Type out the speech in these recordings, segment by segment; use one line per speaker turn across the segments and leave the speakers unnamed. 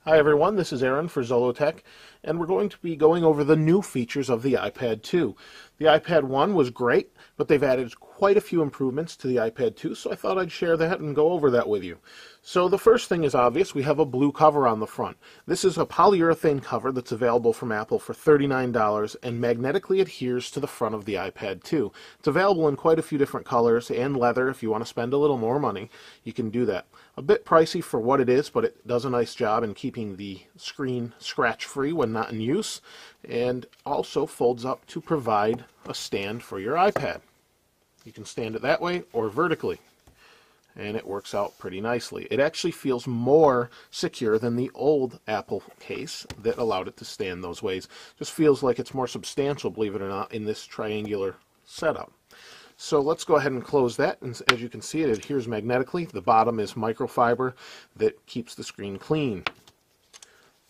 Hi everyone, this is Aaron for Zolotech, and we're going to be going over the new features of the iPad 2. The iPad 1 was great, but they've added quite a few improvements to the iPad 2, so I thought I'd share that and go over that with you. So the first thing is obvious. We have a blue cover on the front. This is a polyurethane cover that's available from Apple for $39 and magnetically adheres to the front of the iPad 2. It's available in quite a few different colors and leather. If you want to spend a little more money, you can do that. A bit pricey for what it is, but it does a nice job in keeping the screen scratch-free when not in use, and also folds up to provide a stand for your iPad. You can stand it that way or vertically, and it works out pretty nicely. It actually feels more secure than the old Apple case that allowed it to stand those ways. Just feels like it's more substantial, believe it or not, in this triangular setup. So let's go ahead and close that, and as you can see, it adheres magnetically. The bottom is microfiber that keeps the screen clean.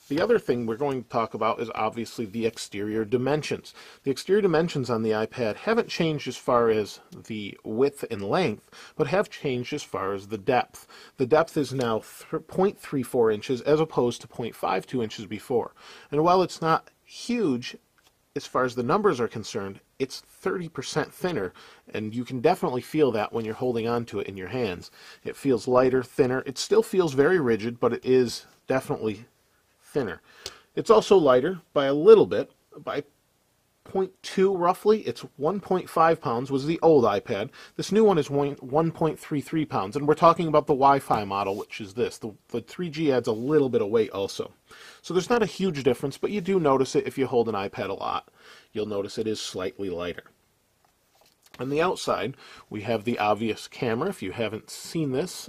The other thing we're going to talk about is obviously the exterior dimensions. The exterior dimensions on the iPad haven't changed as far as the width and length, but have changed as far as the depth. The depth is now 0.34 inches as opposed to 0.52 inches before. And while it's not huge as far as the numbers are concerned, it's 30% thinner, and you can definitely feel that when you're holding on to it in your hands. It feels lighter, thinner. It still feels very rigid, but it is definitely thinner. It's also lighter by a little bit, by 0.2 roughly. It's 1.5 pounds was the old iPad. This new one is 1.33 pounds, and we're talking about the Wi-Fi model, which is this. The 3G adds a little bit of weight also. So there's not a huge difference, but you do notice it if you hold an iPad a lot. You'll notice it is slightly lighter. On the outside, we have the obvious camera. If you haven't seen this,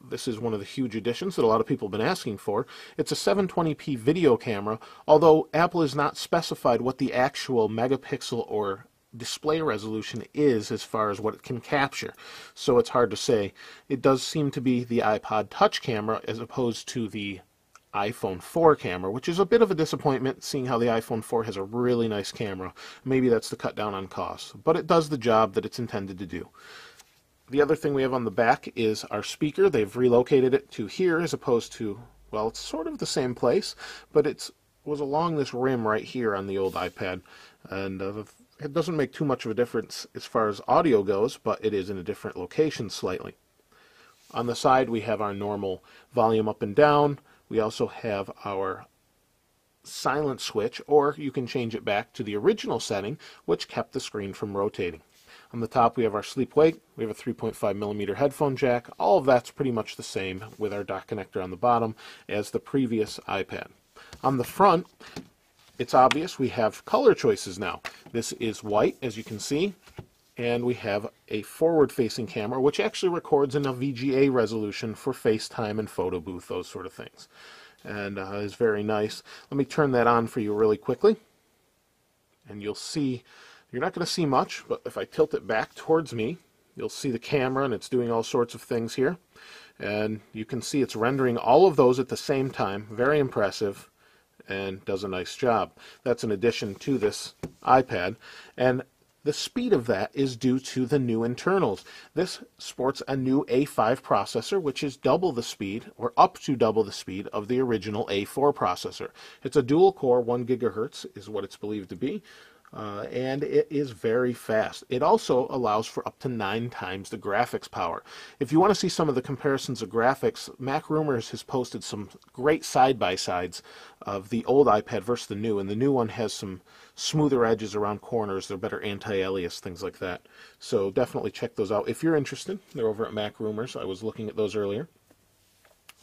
this is one of the huge additions that a lot of people have been asking for. It's a 720p video camera, although Apple has not specified what the actual megapixel or display resolution is as far as what it can capture. So it's hard to say. It does seem to be the iPod Touch camera as opposed to the iPhone 4 camera, which is a bit of a disappointment, seeing how the iPhone 4 has a really nice camera. Maybe that's to cut down on costs, but it does the job that it's intended to do. The other thing we have on the back is our speaker. They've relocated it to here as opposed to, well, it's sort of the same place, but it was along this rim right here on the old iPad, and it doesn't make too much of a difference as far as audio goes, but it is in a different location slightly. On the side, we have our normal volume up and down. We also have our silent switch, or you can change it back to the original setting, which kept the screen from rotating. On the top, we have our sleep wake. We have a 3.5mm headphone jack. All of that's pretty much the same with our dock connector on the bottom as the previous iPad. On the front, it's obvious we have color choices now. This is white, as you can see, and we have a forward-facing camera, which actually records in a VGA resolution for FaceTime and photo booth, those sort of things, and is very nice. Let me turn that on for you really quickly, and you'll see. You're not going to see much, but if I tilt it back towards me, you'll see the camera, and it's doing all sorts of things here. And you can see it's rendering all of those at the same time. Very impressive, and does a nice job. That's in addition to this iPad. And the speed of that is due to the new internals. This sports a new A5 processor, which is double the speed, or up to double the speed, of the original A4 processor. It's a dual-core, 1 gigahertz is what it's believed to be. And it is very fast. It also allows for up to 9 times the graphics power. If you want to see some of the comparisons of graphics, Mac Rumors has posted some great side-by-sides of the old iPad versus the new, and the new one has some smoother edges around corners. They're better anti-alias, things like that. So definitely check those out if you're interested. They're over at Mac Rumors. I was looking at those earlier.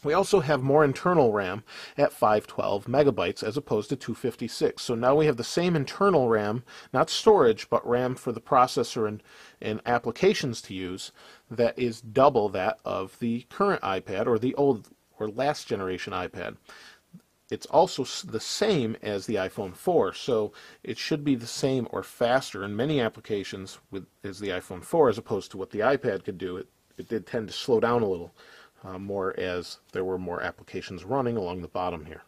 We also have more internal RAM at 512 megabytes as opposed to 256. So now we have the same internal RAM, not storage, but RAM for the processor and applications to use, that is double that of the current iPad or the old or last generation iPad. It's also the same as the iPhone 4, so it should be the same or faster in many applications as the iPhone 4 as opposed to what the iPad could do. It did tend to slow down a little. More as there were more applications running along the bottom here.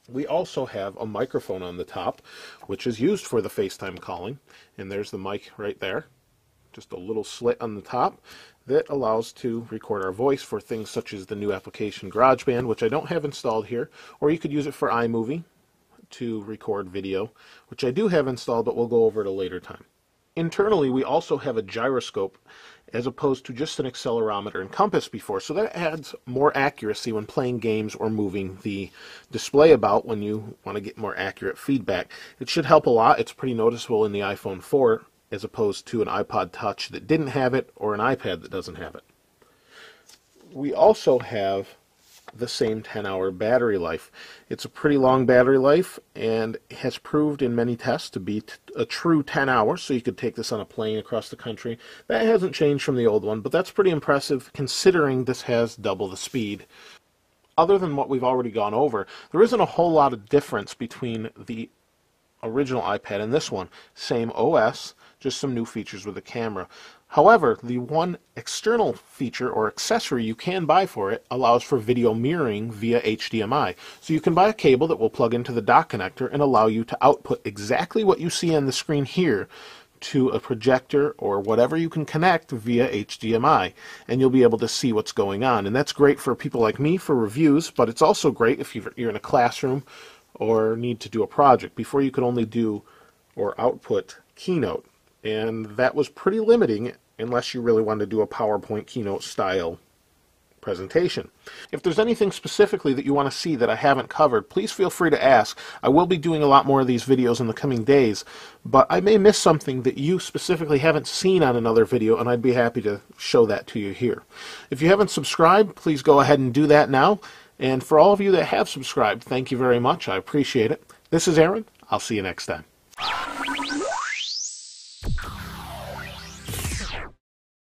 We also have a microphone on the top, which is used for the FaceTime calling, and there's the mic right there. just a little slit on the top that allows to record our voice for things such as the new application GarageBand, which I don't have installed here, or you could use it for iMovie to record video, which I do have installed, but we'll go over at a later time. Internally, we also have a gyroscope as opposed to just an accelerometer and compass before, so that adds more accuracy when playing games or moving the display about when you want to get more accurate feedback. It should help a lot. It's pretty noticeable in the iPhone 4 as opposed to an iPod Touch that didn't have it or an iPad that doesn't have it. We also have the same 10-hour battery life. It's a pretty long battery life and has proved in many tests to be a true 10 hours, so you could take this on a plane across the country. That hasn't changed from the old one, but that's pretty impressive considering this has double the speed. Other than what we've already gone over, there isn't a whole lot of difference between the original iPad and this one. Same OS, just some new features with the camera. However, the one external feature or accessory you can buy for it allows for video mirroring via HDMI. So you can buy a cable that will plug into the dock connector and allow you to output exactly what you see on the screen here to a projector or whatever you can connect via HDMI, and you'll be able to see what's going on. And that's great for people like me for reviews, but it's also great if you're in a classroom or need to do a project. Before you could only do or output Keynote, and that was pretty limiting unless you really wanted to do a PowerPoint Keynote style presentation. If there's anything specifically that you want to see that I haven't covered, please feel free to ask. I will be doing a lot more of these videos in the coming days, but I may miss something that you specifically haven't seen on another video, and I'd be happy to show that to you here. If you haven't subscribed, please go ahead and do that now. And for all of you that have subscribed, thank you very much. I appreciate it. This is Aaron. I'll see you next time.